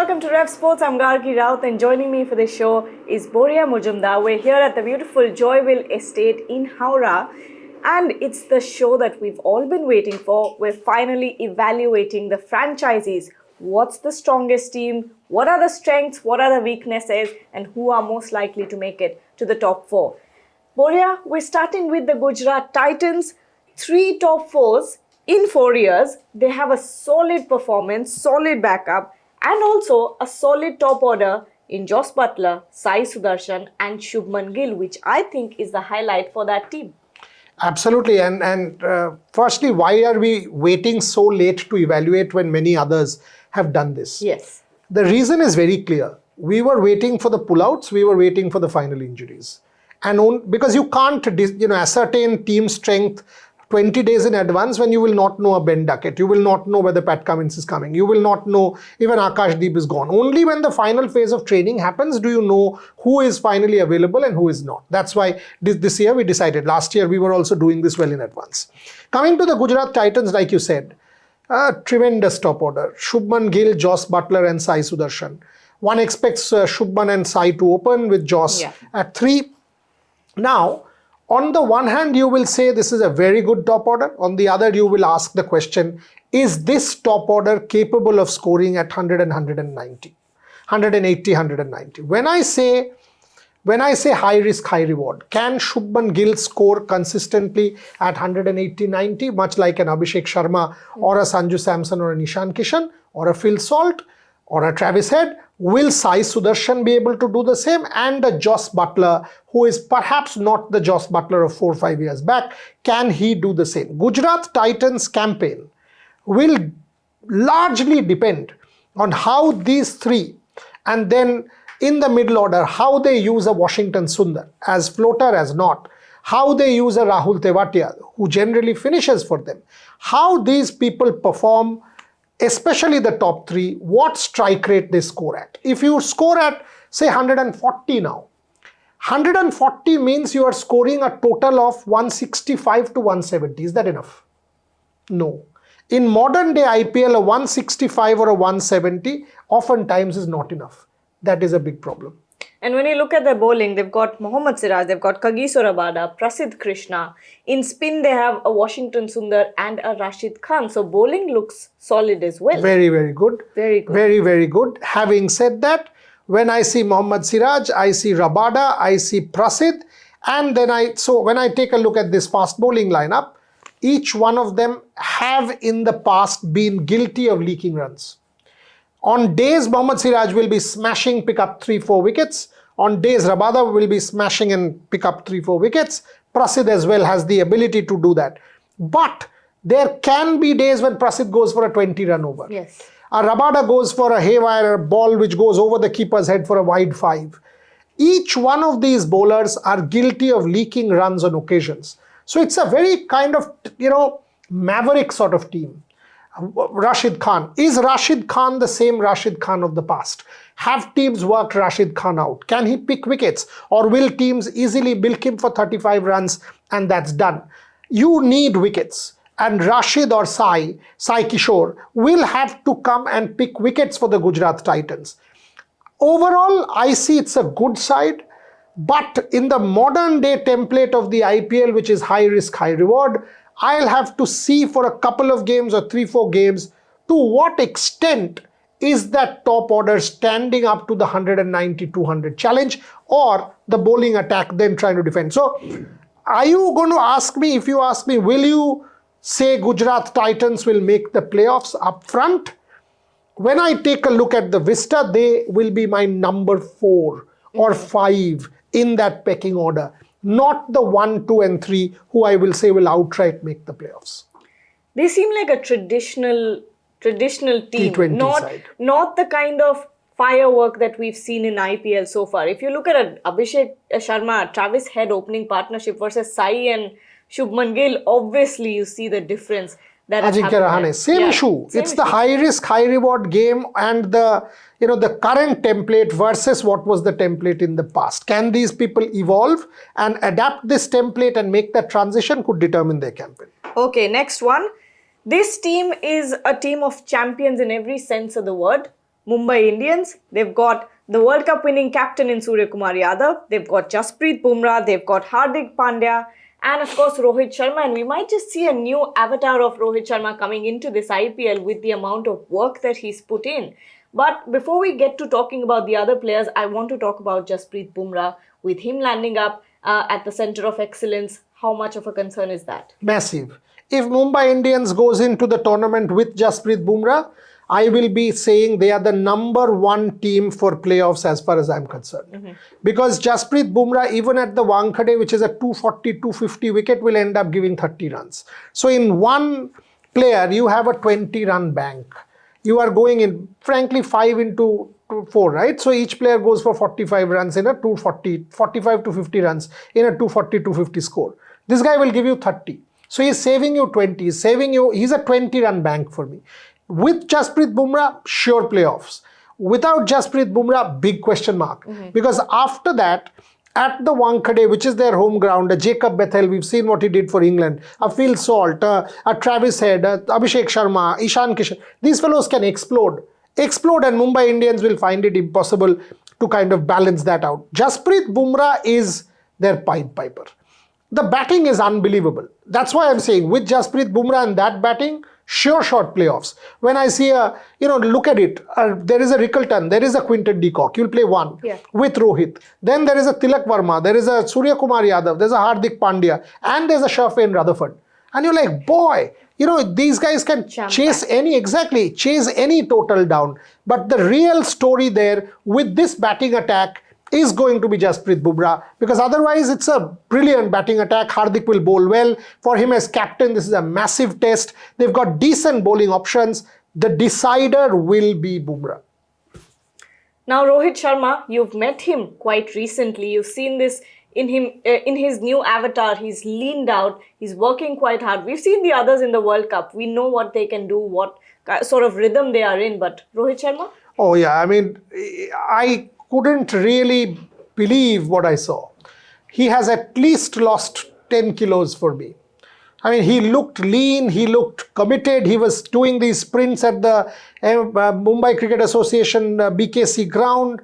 welcome to Revsportz. I'm Gargi, Raut, and joining me for this show is Boria Majumdar. We're here at the beautiful Joyville Estate in Howrah, and it's the show that we've all been waiting for. We're finally evaluating the franchisees. What's the strongest team? What are the strengths? What are the weaknesses? And who are most likely to make it to the top four? Boria, we're starting with the Gujarat Titans. 3 top fours in 4 years. They have a solid performance, solid backup, and also a solid top order in Jos Buttler, Sai Sudarshan and Shubman Gill, which I think is the highlight for that team. Absolutely. And firstly, why are we waiting so late to evaluate when many others have done this? Yes. The reason is very clear. We were waiting for the pullouts. We were waiting for the final injuries. And because you can't ascertain team strength 20 days in advance when you will not know a Ben Duckett. You will not know whether Pat Cummins is coming. You will not know even Akashdeep is gone. Only when the final phase of training happens do you know who is finally available and who is not. That's why this year we decided. Last year we were also doing this well in advance. Coming to the Gujarat Titans, like you said, a tremendous top order. Shubman Gill, Jos Buttler and Sai Sudarshan. One expects Shubman and Sai to open with Jos at 3. Now, on the one hand, you will say this is a very good top order. On the other, you will ask the question, is this top order capable of scoring at 100 and 190, 180, 190? When I say high risk, high reward, can Shubman Gill score consistently at 180, 90, much like an Abhishek Sharma or a Sanju Samson or a Nishan Kishan or a Phil Salt or a Travis Head? Will Sai Sudarshan be able to do the same? And a Jos Buttler, who is perhaps not the Jos Buttler of 4 or 5 years back, can he do the same? Gujarat Titans campaign will largely depend on how these three, and then in the middle order, how they use a Washington Sundar as floater, as not, how they use a Rahul Tewatia, who generally finishes for them, how these people perform, especially the top 3, what strike rate they score at. If you score at, say, 140 now, 140 means you are scoring a total of 165 to 170. Is that enough? No. In modern day IPL, a 165 or a 170 oftentimes is not enough. That is a big problem. And when you look at their bowling, they've got Mohammad Siraj, they've got Kagiso Rabada, Prasidh Krishna. In spin, they have a Washington Sundar and a Rashid Khan. So bowling looks solid as well. Very, very good. Very good. Very, very good. Having said that, when I see Mohammad Siraj, I see Rabada, I see Prasidh, and then when I take a look at this fast bowling lineup, each one of them have in the past been guilty of leaking runs. On days Mohammad Siraj will be smashing, pick up 3-4 wickets. On days Rabada will be smashing and pick up 3-4 wickets. Prasidh as well has the ability to do that. But there can be days when Prasidh goes for a 20-run over. Yes. A Rabada goes for a haywire ball which goes over the keeper's head for a wide 5. Each one of these bowlers are guilty of leaking runs on occasions. So it's a very kind of, maverick sort of team. Rashid Khan. Is Rashid Khan the same Rashid Khan of the past? Have teams worked Rashid Khan out? Can he pick wickets? Or will teams easily bilk him for 35 runs and that's done? You need wickets. And Rashid or Sai Kishore will have to come and pick wickets for the Gujarat Titans. Overall, I see it's a good side. But in the modern day template of the IPL, which is high risk, high reward, I'll have to see for a couple of games or 3-4 games to what extent is that top order standing up to the 190-200 challenge, or the bowling attack then trying to defend. So are you going to ask me, if you ask me, will you say Gujarat Titans will make the playoffs up front? When I take a look at the vista, they will be my number 4 or 5 in that pecking order. Not the 1, 2 and 3 who I will say will outright make the playoffs. They seem like a traditional team. T20 not the kind of firework that we've seen in IPL so far. If you look at Abhishek Sharma, Travis Head opening partnership versus Sai and Shubman Gill, obviously you see the difference. Ajinkya Rahane, same issue. It's the high risk, high reward game and the current template versus what was the template in the past. Can these people evolve and adapt this template and make that transition could determine their campaign. Okay, next one. This team is a team of champions in every sense of the word. Mumbai Indians. They've got the World Cup winning captain in Surya Kumar Yadav. They've got Jasprit Bumrah. They've got Hardik Pandya. And of course, Rohit Sharma. And we might just see a new avatar of Rohit Sharma coming into this IPL with the amount of work that he's put in. But before we get to talking about the other players, I want to talk about Jasprit Bumrah. With him landing up at the centre of excellence, how much of a concern is that? Massive. If Mumbai Indians goes into the tournament with Jasprit Bumrah, I will be saying they are the number one team for playoffs as far as I'm concerned. Because Jasprit Bumrah, even at the Wankhede, which is a 240, 250 wicket, will end up giving 30 runs. So in one player, you have a 20-run bank. You are going in, frankly, 5 into 4, right? So each player goes for 45 runs in a 240, 45 to 50 runs in a 240, 250 score. This guy will give you 30. So he's saving you 20, he's a 20-run bank for me. With Jasprit Bumrah, sure playoffs. Without Jasprit Bumrah, big question mark. Because after that, at the Wankhede, which is their home ground, a Jacob Bethel, we've seen what he did for England, a Phil Salt, a Travis Head, a Abhishek Sharma, Ishan Kishan. These fellows can explode, and Mumbai Indians will find it impossible to kind of balance that out. Jasprit Bumrah is their Pied Piper. The batting is unbelievable. That's why I'm saying with Jasprit Bumrah and that batting, sure short playoffs. When I see look at it, there is a Rickleton, there is a Quinton de Kock, you'll play one with Rohit. Then there is a Tilak Verma, there is a Surya Kumar Yadav, there's a Hardik Pandya, and there's a Shafin Rutherford. And you're like, boy, these guys can chase any total down. But the real story there with this batting attack is going to be Jasprit Bumrah, because otherwise it's a brilliant batting attack. Hardik will bowl well. For him as captain, this is a massive test. They've got decent bowling options. The decider will be Bumrah. Now, Rohit Sharma, you've met him quite recently. You've seen this in him, in his new avatar. He's leaned out. He's working quite hard. We've seen the others in the World Cup. We know what they can do, what sort of rhythm they are in. But Rohit Sharma? Oh, yeah. I mean, I couldn't really believe what I saw. He has at least lost 10 kilos for me. I mean, he looked lean, he looked committed, he was doing these sprints at the Mumbai Cricket Association BKC ground.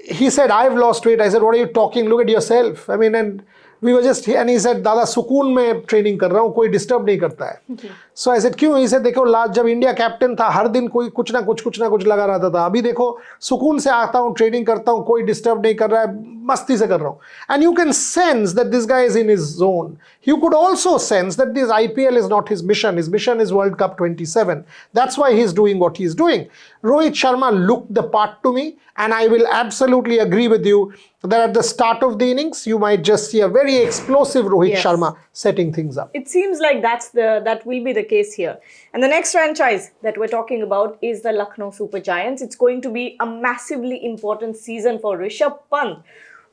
He said, I've lost weight. I said, what are you talking? Look at yourself. I mean, and we were just, and he said, Dada, सुकून में training कर रहा हूँ, कोई disturb नहीं करता है. So I said, क्यों? He said, देखो, लास्ट जब इंडिया कैप्टन था, हर दिन कोई कुछ ना कुछ लगा रहता था. अभी देखो, सुकून से आता हूँ, ट्रेनिंग करता हूँ, कोई डिस्टर्ब नहीं कर रहा है, मस्ती से कर रहा हूँ. And you can sense that this guy is in his zone. You could also sense that this IPL is not his mission. His mission is World Cup 27. That's why he's doing what he's doing. Rohit Sharma looked the part to me, and I will absolutely agree with you that at the start of the innings, you might just see a very explosive Rohit Sharma setting things up. It seems like that will be the case here. And the next franchise that we're talking about is the Lucknow Super Giants. It's going to be a massively important season for Rishabh Pant,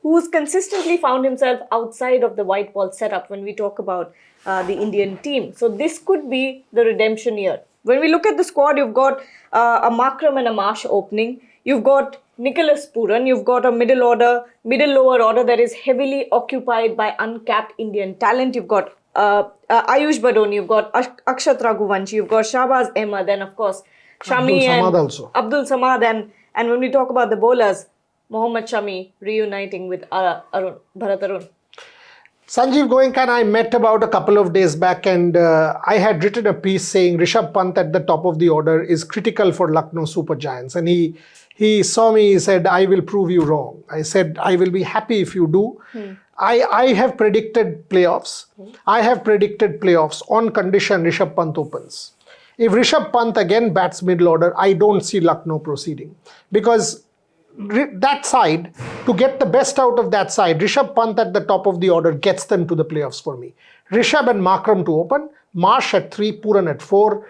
who's consistently found himself outside of the white ball setup when we talk about the Indian team. So this could be the redemption year. When we look at the squad, you've got a Makram and a Marsh opening. You've got Nicholas Puran. You've got a middle-lower order that is heavily occupied by uncapped Indian talent. You've got Ayush Badoni. You've got Akshat Raghuvanshi. You've got Shahbaz Ahmed. And of course, Shami and Abdul Samad. And when we talk about the bowlers, Mohammad Shami reuniting with Bharat Arun. Sanjeev Goenka and I met about a couple of days back, and I had written a piece saying Rishabh Pant at the top of the order is critical for Lucknow Super Giants. And he saw me, he said, I will prove you wrong. I said, I will be happy if you do. I have predicted playoffs. I have predicted playoffs on condition Rishabh Pant opens. If Rishabh Pant again bats middle order, I don't see Lucknow proceeding. Because that side, to get the best out of that side, Rishabh Pant at the top of the order gets them to the playoffs for me. Rishabh and Makram to open, Marsh at 3, Puran at 4,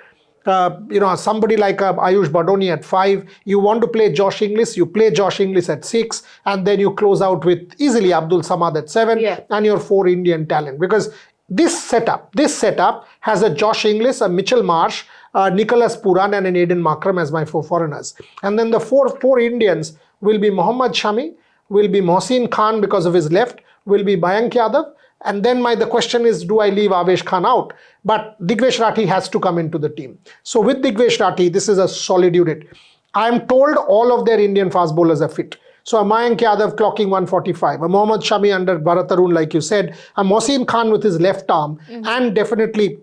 somebody like Ayush Badoni at 5. You want to play Josh Inglis, you play Josh Inglis at 6, and then you close out with easily Abdul Samad at 7 and your 4 Indian talent. Because this setup has a Josh Inglis, a Mitchell Marsh, Nicholas Puran, and an Aiden Makram as my 4 foreigners. And then the four Indians will be Mohammad Shami, will be Mohsin Khan because of his left, will be Mayank Yadav, and then the question is, do I leave Avesh Khan out? But Digvesh Rathi has to come into the team. So with Digvesh Rathi, this is a solid unit. I am told all of their Indian fast bowlers are fit. So a Mayank Yadav clocking 145, a Mohammad Shami under Bharat Arun, like you said, a Mohsin Khan with his left arm, and definitely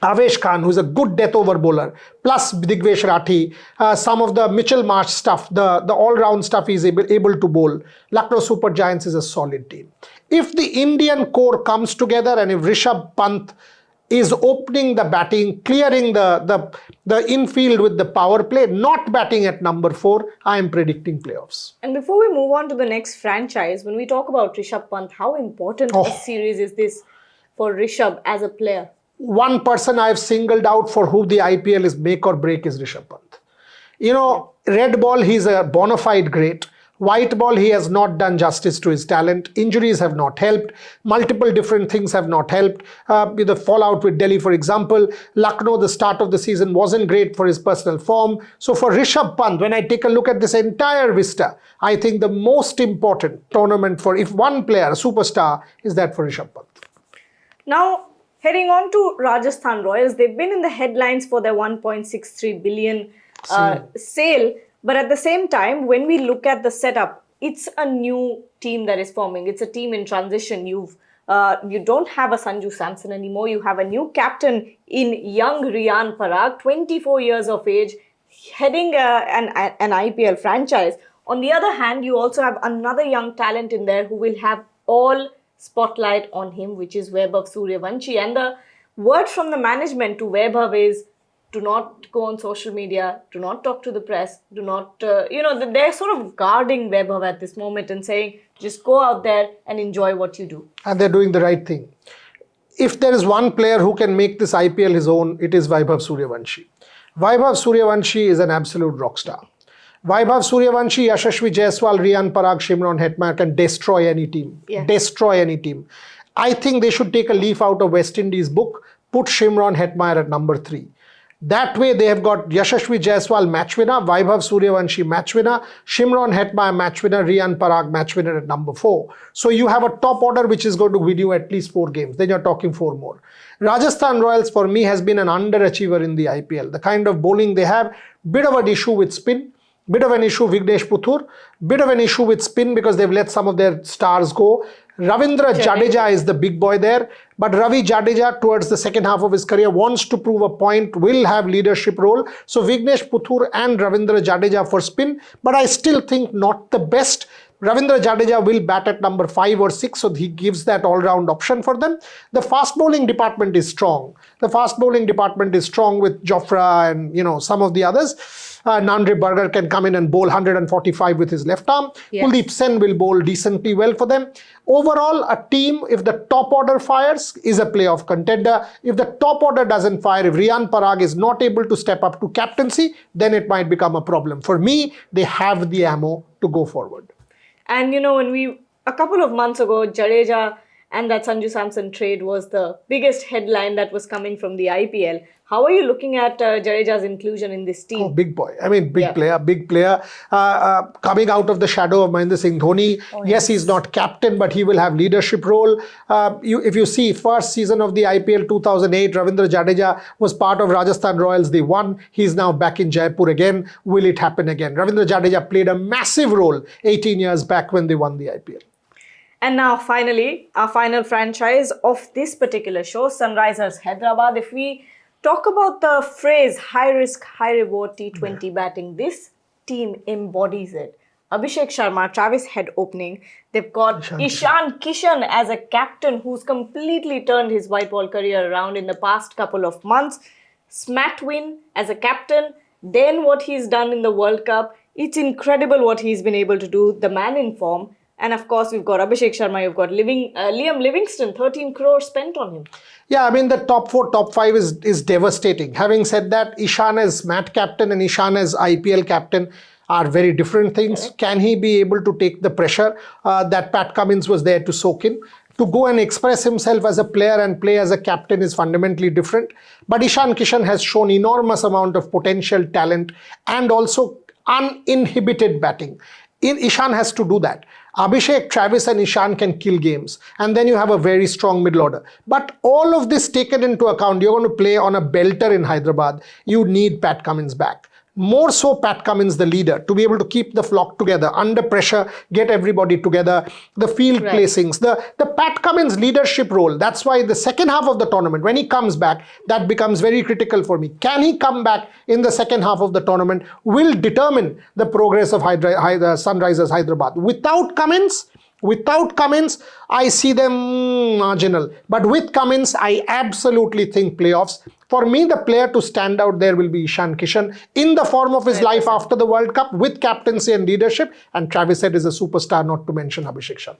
Avesh Khan, who's a good death over bowler, plus Digvesh Rathi, some of the Mitchell Marsh stuff, the all-round stuff he's able to bowl. Lucknow Super Giants is a solid team. If the Indian core comes together and if Rishabh Pant is opening the batting, clearing the infield with the power play, not batting at number 4, I am predicting playoffs. And before we move on to the next franchise, when we talk about Rishabh Pant, how important a series is this for Rishabh as a player? One person I've singled out for who the IPL is make or break is Rishabh Pant. You know, red ball, he's a bona fide great. White ball, he has not done justice to his talent. Injuries have not helped. Multiple different things have not helped. The fallout with Delhi, for example. Lucknow, the start of the season wasn't great for his personal form. So for Rishabh Pant, when I take a look at this entire vista, I think the most important tournament for, if one player, a superstar, is that for Rishabh Pant. Now, heading on to Rajasthan Royals, they've been in the headlines for their 1.63 billion sale. But at the same time, when we look at the setup, it's a new team that is forming. It's a team in transition. You don't have a Sanju Samson anymore. You have a new captain in young Riyan Parag, 24 years of age, heading an IPL franchise. On the other hand, you also have another young talent in there who will have all spotlight on him, which is Vaibhav Suryavanshi. And the word from the management to Vaibhav is, do not go on social media, do not talk to the press, do not, they're sort of guarding Vaibhav at this moment and saying, just go out there and enjoy what you do. And they're doing the right thing. If there is one player who can make this IPL his own, it is Vaibhav Suryavanshi. Vaibhav Suryavanshi is an absolute rock star. Vaibhav Suryavanshi, Yashasvi Jaiswal, Riyan Parag, Shimron Hetmeyer can destroy any team. Yeah. Destroy any team. I think they should take a leaf out of West Indies book, put Shimron Hetmeyer at number 3. That way they have got Yashasvi Jaiswal match winner, Vaibhav Suryavanshi match winner, Shimron Hetmeyer match winner, Riyan Parag match winner at number 4. So you have a top order which is going to win you at least 4 games. Then you're talking 4 more. Rajasthan Royals for me has been an underachiever in the IPL. The kind of bowling they have, bit of an issue with spin. Bit of an issue Vignesh Puthur, bit of an issue with spin because they've let some of their stars go. Ravindra Jadeja is the big boy there, but Ravi Jadeja towards the second half of his career wants to prove a point, will have leadership role. So Vignesh Puthur and Ravindra Jadeja for spin, but I still think not the best. Ravindra Jadeja will bat at number 5 or 6, so he gives that all-round option for them. The fast bowling department is strong. The fast bowling department is strong with Jofra and some of the others. Nandre Burger can come in and bowl 145 with his left arm. Yeah. Kuldeep Sen will bowl decently well for them. Overall, a team, if the top order fires, is a playoff contender. If the top order doesn't fire, if Riyan Parag is not able to step up to captaincy, then it might become a problem. For me, they have the ammo to go forward. And when a couple of months ago, Jadeja and that Sanju Samson trade was the biggest headline that was coming from the IPL. How are you looking at Jadeja's inclusion in this team? Oh, big boy. I mean, big player. Coming out of the shadow of Mahendra Singh Dhoni. Oh, yes, he's not captain, but he will have leadership role. If you see, first season of the IPL 2008, Ravindra Jadeja was part of Rajasthan Royals. They won. He's now back in Jaipur again. Will it happen again? Ravindra Jadeja played a massive role 18 years back when they won the IPL. And now finally, our final franchise of this particular show, Sunrisers Hyderabad. If we talk about the phrase high risk, high reward T20 batting, this team embodies it. Abhishek Sharma, Travis Head opening. They've got Ishan Kishan as a captain who's completely turned his white ball career around in the past couple of months. Smatwin as a captain. Then what he's done in the World Cup. It's incredible what he's been able to do. The man in form. And of course, we've got Abhishek Sharma, you've got Liam Livingston, 13 crores spent on him. Yeah, I mean, the top 4, top 5 is devastating. Having said that, Ishan as Mat captain and Ishan as IPL captain are very different things. Okay. Can he be able to take the pressure that Pat Cummins was there to soak in? To go and express himself as a player and play as a captain is fundamentally different. But Ishan Kishan has shown enormous amount of potential, talent, and also uninhibited batting. Ishan has to do that. Abhishek, Travis and Ishan can kill games. And then you have a very strong middle order. But all of this taken into account, you're going to play on a belter in Hyderabad. You need Pat Cummins back. more so Pat Cummins, the leader, to be able to keep the flock together, under pressure, get everybody together, the field placings, the Pat Cummins leadership role. That's why the second half of the tournament, when he comes back, that becomes very critical for me. Can he come back in the second half of the tournament will determine the progress of Sunrisers Hyderabad. Without Cummins, I see them marginal. But with Cummins, I absolutely think playoffs. For me, the player to stand out there will be Ishan Kishan in the form of his life after the World Cup with captaincy and leadership. And Travis Head is a superstar, not to mention Abhishek Sharma.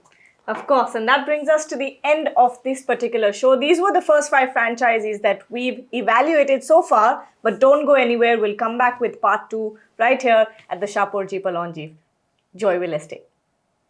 Of course, and that brings us to the end of this particular show. These were the first 5 franchises that we've evaluated so far, but don't go anywhere. We'll come back with part 2 right here at the Shahpur Ji Palonji. Joy will stay.